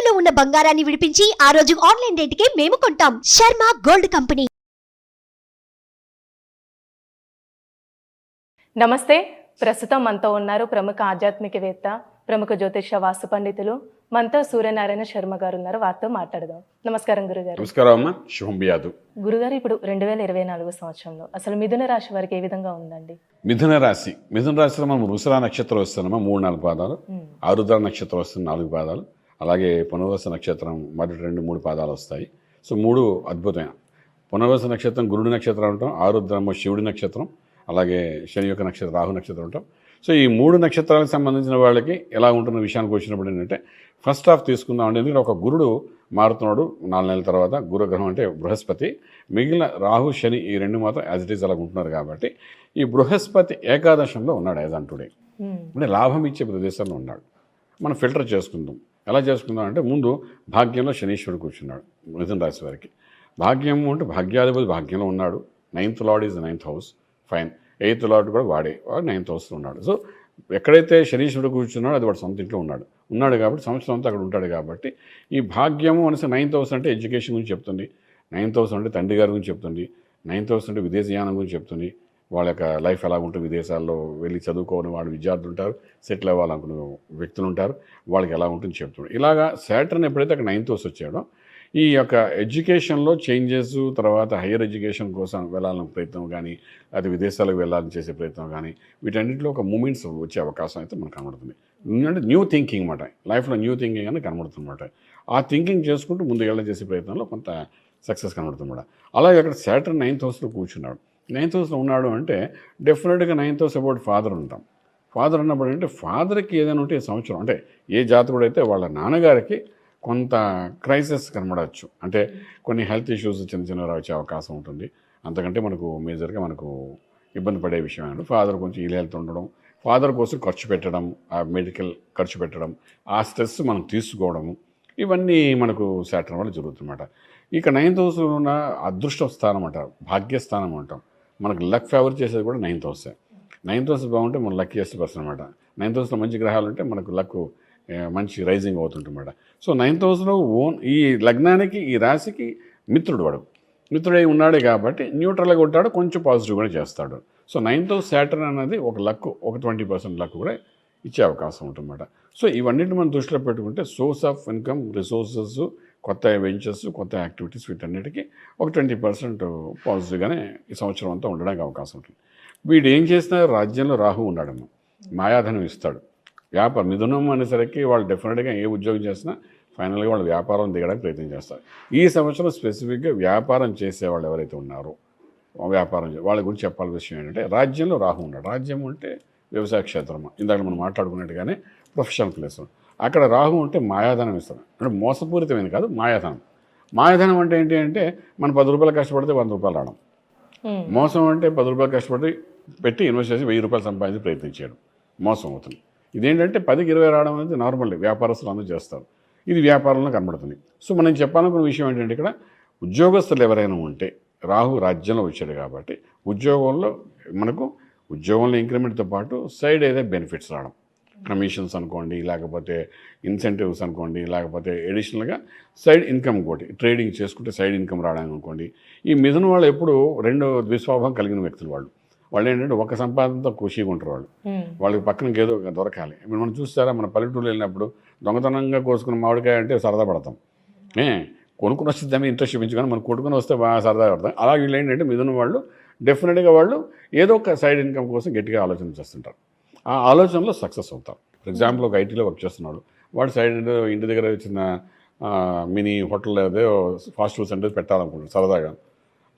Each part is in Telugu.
తాకట్టులో ఉన్న బంగారాన్ని విడిపించి ఆ రోజు ఆన్లైన్ రేటుకే మేము కొంటాం. Sharma gold company. నమస్తే. ప్రస్తుతం మనతో ఉన్నారు ప్రముఖ ఆధ్యాత్మికవేత్త, ప్రముఖ జ్యోతిష వాస్తు పండితులు మనతో సూర్యనారాయణ శర్మ గారు ఉన్నారు. వారితో మాట్లాడదాం. నమస్కారం గురుగారు. నమస్కారం అమ్మ. శుభం బియాదు. గురుగారు, ఇప్పుడు 2024 సంవత్సరంలో అసలు మిథున రాశి వారికి ఏ విధంగా ఉందండి? మిథున రాశిలో మనం వృషభ నక్షత్రం వస్తున్నామా 3-4 పాదాలు, ఆరుద్ర నక్షత్రం వస్తుంది 4 పాదాలు, అలాగే పునర్వస నక్షత్రం మొదటి 2-3 పాదాలు వస్తాయి. సో 3 అద్భుతమైన. పునర్వస నక్షత్రం గురుడి నక్షత్రం అంటాం, ఆరుద్రము శివుడి నక్షత్రం, అలాగే శని యొక్క నక్షత్రం రాహు నక్షత్రం అంటాం. సో ఈ 3 నక్షత్రాలకు సంబంధించిన వాళ్ళకి ఎలా ఉంటున్న విషయానికి వచ్చినప్పుడు ఏంటంటే ఫస్ట్ హాఫ్ తీసుకుందాం అంటే, ఎందుకంటే ఒక గురుడు మారుతున్నాడు 4 నెలల తర్వాత. గురుగ్రహం అంటే బృహస్పతి, మిగిలిన రాహు శని ఈ 2 మాత్రం యాజ్ ఇట్ ఈజ్ అలా ఉంటున్నారు. కాబట్టి ఈ బృహస్పతి ఏకాదశంలో ఉన్నాడు యాజ్ ఆన్ టుడే, అంటే లాభం ఇచ్చే ప్రదేశంలో ఉన్నాడు. మనం ఫిల్టర్ చేసుకుందాం. ఎలా చేసుకుందాం అంటే, ముందు భాగ్యంలో శనీశ్వరుడు కూర్చున్నాడు మిథున రాశి వారికి. భాగ్యం అంటే భాగ్యాధిపతి భాగ్యంలో ఉన్నాడు. 9th lord is 9th house, fine. 8th lord కూడా వాడు 9th హౌస్లో ఉన్నాడు. సో ఎక్కడైతే శనీశ్వరుడు కూర్చున్నాడో అది వాడు సొంత ఇంట్లో ఉన్నాడు కాబట్టి సంవత్సరం అంతా అక్కడ ఉంటాడు. కాబట్టి ఈ భాగ్యము అనేసి 9th హౌస్ అంటే ఎడ్యుకేషన్ గురించి చెప్తుంది, 9th హౌస్ అంటే తండ్రి గారి గురించి చెప్తుంది, 9th హౌస్ అంటే విదేశయానం గురించి చెప్తుంది. వాళ్ళ యొక్క లైఫ్ ఎలా ఉంటుంది, విదేశాల్లో వెళ్ళి చదువుకోని వాళ్ళు విద్యార్థులు ఉంటారు, సెటిల్ అవ్వాలనుకునే వ్యక్తులు ఉంటారు, వాళ్ళకి ఎలా ఉంటుంది చెప్తున్నాడు. ఇలాగా సాటర్న్ ఎప్పుడైతే అక్కడ 9th హౌస్ వచ్చాడో ఈ యొక్క ఎడ్యుకేషన్లో చేంజెస్, తర్వాత హయ్యర్ ఎడ్యుకేషన్ కోసం వెళ్ళాలనే ప్రయత్నం కానీ, అది విదేశాలకు వెళ్ళాలని చేసే ప్రయత్నం కానీ, వీటన్నిటిలో ఒక మూమెంట్స్ వచ్చే అవకాశం అయితే మనకు కనబడుతుంది. అంటే న్యూ థింకింగ్ అన్నమాట, లైఫ్లో న్యూ థింకింగ్ అని కనబడుతుంది అన్నమాట. ఆ థింకింగ్ చేసుకుంటూ ముందుకెళ్ళ చేసే ప్రయత్నంలో కొంత సక్సెస్ కనబడుతుంది. అలాగే అక్కడ సాటర్న్ 9th హౌస్లో కూర్చున్నాడు. 9th హౌస్లో ఉన్నాడు అంటే డెఫినెట్గా 9th హౌస్ అబౌట్ ఫాదర్ ఉంటాం. ఫాదర్ అన్నప్పుడు అంటే ఫాదర్కి ఏదైనా ఉంటే ఈ సంవత్సరం అంటే ఏ జాతకుడు అయితే వాళ్ళ నాన్నగారికి కొంత క్రైసిస్ కనబడవచ్చు. అంటే కొన్ని హెల్త్ ఇష్యూస్ చిన్న చిన్నవి వచ్చే అవకాశం ఉంటుంది. అంతకంటే మనకు మేజర్గా మనకు ఇబ్బంది పడే విషయం ఏంటంటే ఫాదర్ కొంచెం ఇల్ హెల్త్ ఉండడం, ఫాదర్ కోసం ఖర్చు పెట్టడం, ఆ మెడికల్ ఖర్చు పెట్టడం, ఆ స్ట్రెస్ మనం తీసుకోవడము, ఇవన్నీ మనకు సాటర్న్ వల్ల జరుగుతుందన్నమాట. ఇక 9th హౌస్లో ఉన్న అదృష్ట స్థానం అంటారు, భాగ్యస్థానం అంటాం. మనకు లక్ ఫేవర్ చేసేది కూడా 9th హౌసే. 9th హౌస్ బాగుంటే మన లక్కీయెస్ట్ పర్సన్ అనమాట. 9th హౌస్లో మంచి గ్రహాలు ఉంటే మనకు లక్ మంచి రైజింగ్ అవుతుంటన్నమాట. సో 9th హౌస్లో ఈ లగ్నానికి ఈ రాశికి మిత్రుడు వాడు, మిత్రుడై ఉన్నాడే కాబట్టి న్యూట్రల్గా ఉంటాడు, కొంచెం పాజిటివ్ కూడా చేస్తాడు. సో 9th హౌస్ సాటర్న్ అనేది ఒక లక్, ఒక 20% లక్ కూడా ఇచ్చే అవకాశం ఉంటుందన్నమాట. సో ఇవన్నిటిని మనం దృష్టిలో పెట్టుకుంటే సోర్స్ ఆఫ్ ఇన్కమ్, రిసోర్సెస్, కొత్త వెంచర్స్, కొత్త యాక్టివిటీస్, వీటన్నిటికీ ఒక 20% పాజిటివ్గానే ఈ సంవత్సరం అంతా ఉండడానికి అవకాశం ఉంటుంది. వీడు ఏం చేసినా రాజ్యంలో రాహు ఉన్నాడమ్మ, మాయాధనం ఇస్తాడు. మిథునం అనేసరికి వాళ్ళు డెఫినెట్గా ఏ ఉద్యోగం చేసినా ఫైనల్గా వాళ్ళు వ్యాపారం దిగడానికి ప్రయత్నం చేస్తారు. ఈ సంవత్సరం స్పెసిఫిక్గా వ్యాపారం చేసేవాళ్ళు ఎవరైతే ఉన్నారో వాళ్ళ గురించి చెప్పాల్సిన విషయం ఏంటంటే, రాజ్యంలో రాహు ఉన్నాడు. రాజ్యం అంటే వ్యవసాయ క్షేత్రం, ఇందాక మనం మాట్లాడుకున్నట్టుగానే ప్రొఫెషనల్ ప్లేస్. అక్కడ రాహు ఉంటే మాయాధనం ఇస్తారు. అంటే మోసపూరితమైన కాదు, మాయాధనం. మాయాధనం అంటే ఏంటి అంటే, మనం 10 రూపాయలు కష్టపడితే 100 రూపాయలు రావడం. మోసం అంటే 10 రూపాయలు కష్టపడి పెట్టి ఇన్వెస్ట్ చేసి 1000 రూపాయలు సంపాదించి ప్రయత్నం చేయడం మోసం అవుతుంది. ఇదేంటంటే 10కి 20 రావడం అనేది నార్మల్, వ్యాపారస్తులు అందరూ చేస్తారు. ఇది వ్యాపారంలో కనబడుతుంది. సో మనం చెప్పాలనుకున్న విషయం ఏంటంటే, ఇక్కడ ఉద్యోగస్తులు ఎవరైనా ఉంటే రాహు రాజ్యంలో వచ్చాడు కాబట్టి ఉద్యోగంలో ఇంక్రిమెంట్తో పాటు సైడ్ ఏదైనా బెనిఫిట్స్ రావడం, కమిషన్స్ అనుకోండి, లేకపోతే ఇన్సెంటివ్స్ అనుకోండి, లేకపోతే ఎడిషనల్గా సైడ్ ఇన్కమ్ ఒకటి ట్రేడింగ్ చేసుకుంటే సైడ్ ఇన్కమ్ రావడానికి అనుకోండి. ఈ మిథున వాళ్ళు ఎప్పుడు 2 ద్విస్వభావం కలిగిన వ్యక్తులు. వాళ్ళు ఏంటంటే ఒక సంపాదనతో ఖుషీగా ఉంటారు. వాళ్ళకి పక్కన ఏదో దొరకాలి. ఇప్పుడు మనం చూస్తారా, మన పల్లెటూరు వెళ్ళినప్పుడు దొంగతనంగా కోసుకున్న మామిడికాయ అంటే సరదా పడతాం, కొనుక్కుని వస్తుందేమో ఇంట్రెస్ట్ చూపించుకొని మనం కొట్టుకుని వస్తే బాగా సరదా పడతాం. అలా వీళ్ళు ఏంటంటే మిథున వాళ్ళు డెఫినెట్గా వాళ్ళు ఏదో ఒక సైడ్ ఇన్కమ్ కోసం గట్టిగా ఆలోచన చేస్తుంటారు. ఆ ఆలోచనలో సక్సెస్ అవుతారు. ఫర్ ఎగ్జాంపుల్ ఒక ఐటీలో వర్క్ చేస్తున్నాడు, వాడు సైడ్ ఇంటి దగ్గర చిన్న మినీ హోటల్ ఏదో ఫాస్ట్ ఫుడ్ సెంటర్ పెట్టాలనుకుంటాడు, సరదాగా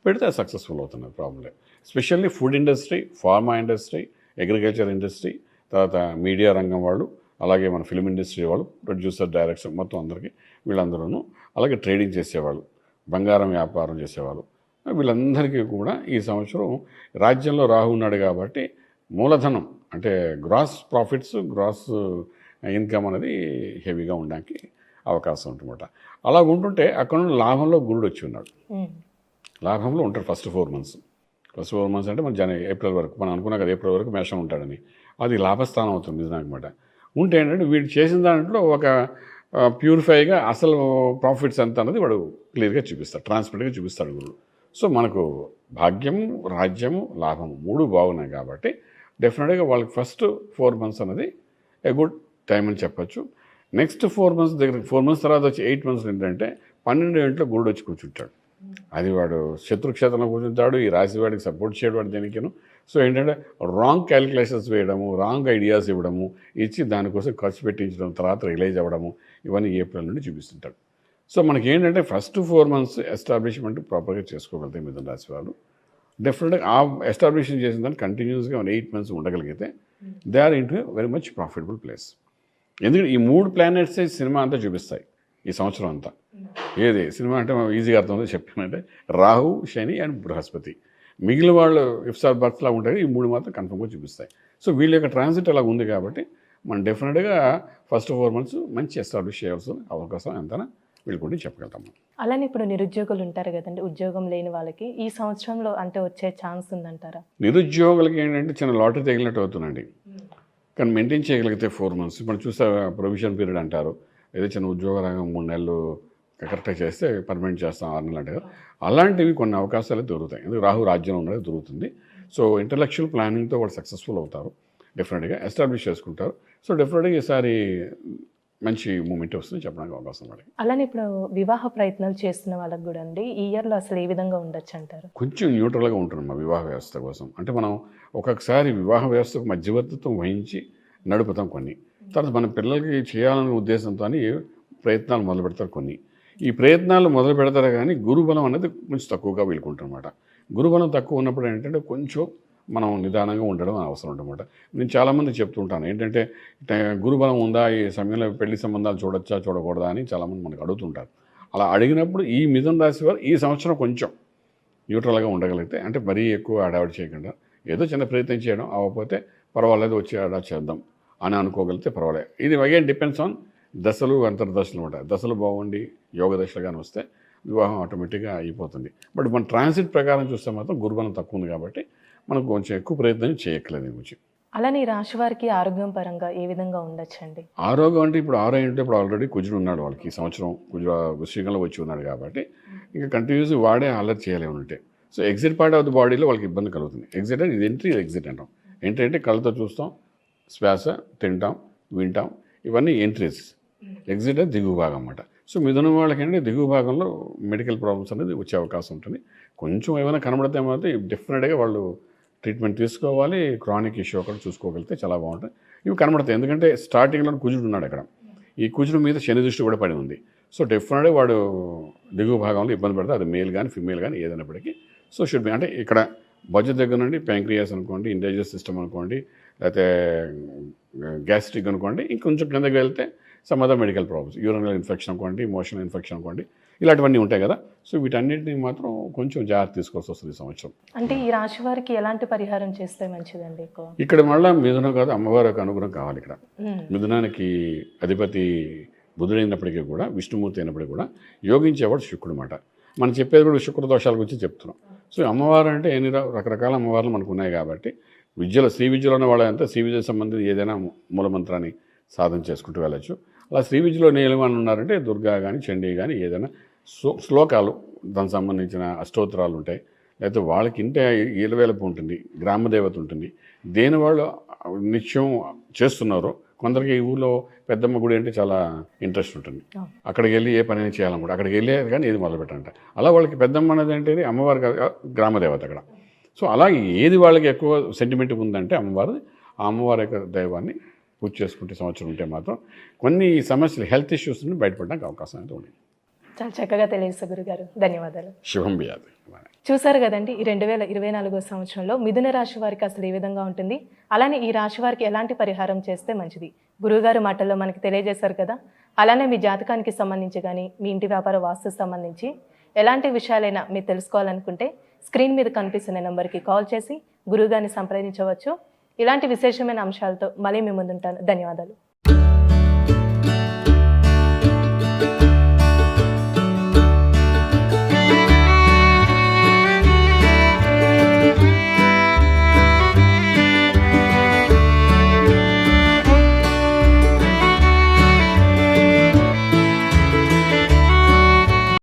పెడితే సక్సెస్ఫుల్ అవుతున్నారు. ప్రాబ్లం లేదు. Specially food industry, pharma industry, agriculture industry, తర్వాత మీడియా రంగం వాళ్ళు, అలాగే మన ఫిల్మ్ ఇండస్ట్రీ వాళ్ళు, ప్రొడ్యూసర్, డైరెక్టర్, మొత్తం అందరికీ వీళ్ళందరూ, అలాగే ట్రేడింగ్ చేసేవాళ్ళు, బంగారం వ్యాపారం చేసేవాళ్ళు, వీళ్ళందరికీ కూడా ఈ సంవత్సరం రాజ్యంలో రాహు ఉన్నాడు కాబట్టి మూలధనం అంటే గ్రాస్ ప్రాఫిట్స్, గ్రాస్ ఇన్కమ్ అనేది హెవీగా ఉండడానికి అవకాశం ఉంటుందన్నమాట. అలా ఉంటుంటే అక్కడ నుండి లాభంలో గురుడు వచ్చి ఉన్నాడు. లాభంలో ఉంటాడు ఫస్ట్ 4 months. ఫస్ట్ 4 months అంటే మన ఏప్రిల్ వరకు, మనం అనుకున్నా కదా ఏప్రిల్ వరకు మేషం ఉంటాడని, అది లాభస్థానం అవుతుంది నిజానమాట. ఉంటే ఏంటంటే వీడు చేసిన దాంట్లో ఒక ప్యూరిఫైగా అసలు ప్రాఫిట్స్ ఎంత అన్నది వాడు క్లియర్గా చూపిస్తాడు, ట్రాన్స్పరెంట్గా చూపిస్తాడు గురువు. సో మనకు భాగ్యము, రాజ్యము, లాభము 3 బాగున్నాయి కాబట్టి డెఫినెట్గా వాళ్ళకి ఫస్ట్ 4 months అనేది ఏ గుడ్ టైం అని చెప్పచ్చు. నెక్స్ట్ 4 months దగ్గర 4 months తర్వాత వచ్చి 8 months ఏంటంటే 12 ఇంట్లో గురుడు వచ్చి కూర్చుంటాడు. అది వాడు శత్రుక్షేత్రంలో కూర్చుంటాడు. ఈ రాశి వాడికి సపోర్ట్ చేయడం వాడు దేనికిను. సో ఏంటంటే రాంగ్ క్యాలిక్యులేషన్స్ వేయడము, రాంగ్ ఐడియాస్ ఇవ్వడము, ఇచ్చి దానికోసం ఖర్చు పెట్టించడం, తర్వాత రిలైజ్ అవ్వడము, ఇవన్నీ ఏప్రిల్ నుండి చూపిస్తుంటాడు. సో మనకి ఏంటంటే ఫస్ట్ 4 months ఎస్టాబ్లిష్మెంట్ ప్రాపర్గా చేసుకోగలిగితే మిథున రాశి వాళ్ళు డెఫినెట్గా ఆ ఎస్టాబ్లిష్మెంట్ చేసిన దాన్ని కంటిన్యూస్గా 8 months ఉండగలిగితే they are in to very much profitable place. ఎందుకంటే ఈ 3 planets సినిమా అంతా చూపిస్తాయి ఈ సంవత్సరం అంతా. ఏది సినిమా అంటే ఈజీగా అర్థమవుతుంది చెప్పానంటే రాహు, శని అండ్ బృహస్పతి. మిగిలిన వాళ్ళు ఇఫ్సార్ బర్త్లా ఉంటాయి, ఈ 3 మాత్రం కన్ఫర్మ్గా చూపిస్తాయి. సో వీళ్ళ యొక్క ట్రాన్సిట్ అలా ఉంది కాబట్టి మనం డెఫినెట్గా ఫస్ట్ 4 months మంచి ఎస్టాబ్లిష్ చేయాల్సిన అవకాశం ఎంతైనా వీళ్ళకి చెప్పగలుగుతాం. అలానే ఇప్పుడు నిరుద్యోగులు ఉంటారు కదండి, ఉద్యోగం లేని వాళ్ళకి ఈ సంవత్సరంలో అంటే వచ్చే ఛాన్స్ ఉందంటారా? నిరుద్యోగులకి ఏంటంటే చిన్న లాటరీ తగిలినట్టు అవుతుందండి. కానీ మెయింటైన్ చేయగలిగితే 4 months ఇప్పుడు చూస్తే ప్రొవిజన్ పీరియడ్ అంటారు, ఏదో చిన్న ఉద్యోగ రంగం 3 నెలలు కరెక్ట్గా చేస్తే పర్మనెంట్ చేస్తాం 6 నెలలు అంటారు. అలాంటివి కొన్ని అవకాశాలు దొరుకుతాయి. ఎందుకు రాహు రాజ్యంలో ఉన్నది దొరుకుతుంది. సో ఇంటలెక్చువల్ ప్లానింగ్తో వాళ్ళు సక్సెస్ఫుల్ అవుతారు, డెఫినెట్గా ఎస్టాబ్లిష్ చేసుకుంటారు. సో డెఫినెట్గా ఈసారి మంచి మూమెంట్ వస్తుంది చెప్పడానికి అవకాశం పడింది. అలానే ఇప్పుడు వివాహ ప్రయత్నాలు చేస్తున్న వాళ్ళకి కూడా అండి ఈ ఇయర్లో అసలు ఏ విధంగా ఉండొచ్చు అంటారు? కొంచెం న్యూట్రల్గా ఉంటుంది మా వివాహ వ్యవస్థ కోసం. అంటే మనం ఒక్కొక్కసారి వివాహ వ్యవస్థకు మధ్యవర్తిత్వం వహించి నడుపుతాం కొన్ని, తర్వాత మన పిల్లలకి చేయాలనే ఉద్దేశంతో ప్రయత్నాలు మొదలు పెడతారు కొన్ని. ఈ ప్రయత్నాలు మొదలు పెడతారు కానీ గురుబలం అనేది కొంచెం తక్కువగా వీలుకుంటుందన్నమాట. గురుబలం తక్కువ ఉన్నప్పుడు ఏంటంటే కొంచెం మనం నిదానంగా ఉండడం అవసరం ఉందన్నమాట. నేను చాలామంది చెప్తుంటాను ఏంటంటే గురుబలం ఉందా, ఈ సమయంలో పెళ్లి సంబంధాలు చూడొచ్చా చూడకూడదా అని చాలామంది మనకు అడుగుతుంటారు. అలా అడిగినప్పుడు ఈ మిథున రాశి వారు ఈ సంవత్సరం కొంచెం న్యూట్రల్గా ఉండగలిగితే, అంటే మరీ ఎక్కువ అడావిడి చేయకుండా ఏదో చిన్న ప్రయత్నం చేయడం, అవ్వకపోతే పర్వాలేదు వచ్చి అడా చేద్దాం అని అనుకోగలిగితే పర్వాలేదు. ఇది అగైన్ డిపెండ్స్ ఆన్ దశలు, అంతర్దశలు ఉంటాయి. దశలు బాగుండి యోగ దశలు కానీ వస్తే వివాహం ఆటోమేటిక్గా అయిపోతుంది. బట్ మన ట్రాన్సిట్ ప్రకారం చూస్తే మాత్రం గురుబలం తక్కువ ఉంది కాబట్టి మనకు కొంచెం ఎక్కువ ప్రయత్నం చేయక్కలేదు గురించి. అలానే ఈ రాశి వారికి ఆరోగ్యం పరంగా ఏ విధంగా ఉండొచ్చండి? ఆరోగ్యం అంటే ఇప్పుడు 6 అంటే ఇప్పుడు ఆల్రెడీ కుజుడు ఉన్నాడు వాళ్ళకి ఈ సంవత్సరం, వృశ్చికంలో వచ్చి ఉన్నాడు కాబట్టి ఇంకా కంటిన్యూస్ వాడే అలర్ట్ చేయలేము ఉంటే. So exit part of the బాడీలో వాళ్ళకి ఇబ్బంది కలుగుతుంది. ఎగ్జిట్ అంటే ఇది ఎంట్రీ, ఎగ్జిట్ అంటాం. ఎంట్రీ అంటే కళ్ళతో చూస్తాం, శ్వాస, తింటాం, వింటాం, ఇవన్నీ ఎంట్రీస్. ఎగ్జిట్ అంటే దిగువ భాగం అన్నమాట. సో మిథున వాళ్ళకి అంటే దిగువ భాగంలో మెడికల్ ప్రాబ్లమ్స్ అనేది వచ్చే అవకాశం ఉంటుంది. కొంచెం ఏమైనా కనబడితే మాత్రం డెఫినెట్గా వాళ్ళు ట్రీట్మెంట్ తీసుకోవాలి. క్రానిక్ ఇష్యూ ఒకటి చూసుకోగలిగితే చాలా బాగుంటుంది. ఇవి కనబడతాయి ఎందుకంటే స్టార్టింగ్లో కుజుడు ఉన్నాడు అక్కడ, ఈ కుజుడు మీద శని దృష్టి కూడా పడి ఉంది. సో డెఫినెట్గా వాడు దిగువ భాగంలో ఇబ్బంది పడతాడు, అది మేల్ కానీ ఫిమేల్ కానీ ఏదైనప్పటికీ. సో షుడ్ బి అంటే ఇక్కడ బడ్జెట్ దగ్గర నుండి ప్యాంక్రియాస్ అనుకోండి, ఇండైజెస్ట్ సిస్టమ్ అనుకోండి, లేకపోతే గ్యాస్ట్రిక్ అనుకోండి, ఇంకొంచెం కిందకి వెళ్తే some other medical problems, urinal infection అనుకోండి, ఇమోషనల్ ఇన్ఫెక్షన్ అనుకోండి, ఇలాంటివన్నీ ఉంటాయి కదా. సో వీటన్నిటిని మాత్రం కొంచెం జాగ్రత్త తీసుకోవాల్సి వస్తుంది ఈ సంవత్సరం. అంటే ఈ రాశి వారికి ఎలాంటి పరిహారం చేస్తే మంచిదండి? ఇక్కడ మళ్ళీ మిథునం కాదు, అమ్మవారి యొక్క అనుగ్రహం కావాలి. ఇక్కడ మిథునానికి అధిపతి బుధుడైనప్పటికీ కూడా, విష్ణుమూర్తి అయినప్పటికీ కూడా యోగించేవాడు శుక్రుడు అన్నమాట. మనం చెప్పేది కూడా శుక్ర దోషాల గురించి చెప్తున్నాం. సో అమ్మవారు అంటే ఎన్ని రకరకాల అమ్మవార్లు మనకు ఉన్నాయి కాబట్టి విద్యలో, శ్రీ విద్యలో ఉన్న వాళ్ళంతా శ్రీ విద్య సంబంధించి ఏదైనా మూలమంత్రాన్ని సాధన చేసుకుంటూ వెళ్ళచ్చు. అలా శ్రీ విద్యలో ఏమని ఉన్నారంటే దుర్గా కానీ, చండీ కానీ, ఏదైనా శ్లోకాలు దానికి సంబంధించిన అష్టోత్తరాలు ఉంటాయి. లేకపోతే వాళ్ళకి ఇంటే ఏలువేలపు ఉంటుంది, గ్రామదేవత ఉంటుంది, దేని వాళ్ళు నిత్యం చేస్తున్నారో. కొందరికి ఈ ఊళ్ళో పెద్దమ్మ గుడి అంటే చాలా ఇంట్రెస్ట్ ఉంటుంది, అక్కడికి వెళ్ళి ఏ పని చేయాలనుకుంటే అక్కడికి వెళ్ళే కానీ ఏది మొదలు పెట్టాలంట. అలా వాళ్ళకి పెద్దమ్మ అనేది అంటే అమ్మవారి గ్రామదేవత అక్కడ. సో అలా ఏది వాళ్ళకి ఎక్కువ సెంటిమెంట్ ఉందంటే అమ్మవారి, ఆ అమ్మవారి యొక్క దైవాన్ని పూజ చేసుకుంటే సంవత్సరం ఉంటే మాత్రం కొన్ని సమస్యలు, హెల్త్ ఇష్యూస్ నుండి బయటపడడానికి అవకాశం అయితే ఉంది. చాలా చక్కగా తెలియజేస్తారు గురుగారు, ధన్యవాదాలు. శుభం బియాది. చూసారు కదండి, ఈ 2024 సంవత్సరంలో మిథున రాశి వారికి అసలు ఏ విధంగా ఉంటుంది, అలానే ఈ రాశి వారికి ఎలాంటి పరిహారం చేస్తే మంచిది గురువుగారు మాటల్లో మనకి తెలియజేశారు కదా. అలానే మీ జాతకానికి సంబంధించి కానీ, మీ ఇంటి వ్యాపార వాస్తు సంబంధించి ఎలాంటి విషయాలైనా మీరు తెలుసుకోవాలనుకుంటే స్క్రీన్ మీద కనిపిస్తున్న నెంబర్కి కాల్ చేసి గురువుగారిని సంప్రదించవచ్చు. ఇలాంటి విశేషమైన అంశాలతో మళ్ళీ మీ ముందుంటాను. ధన్యవాదాలు.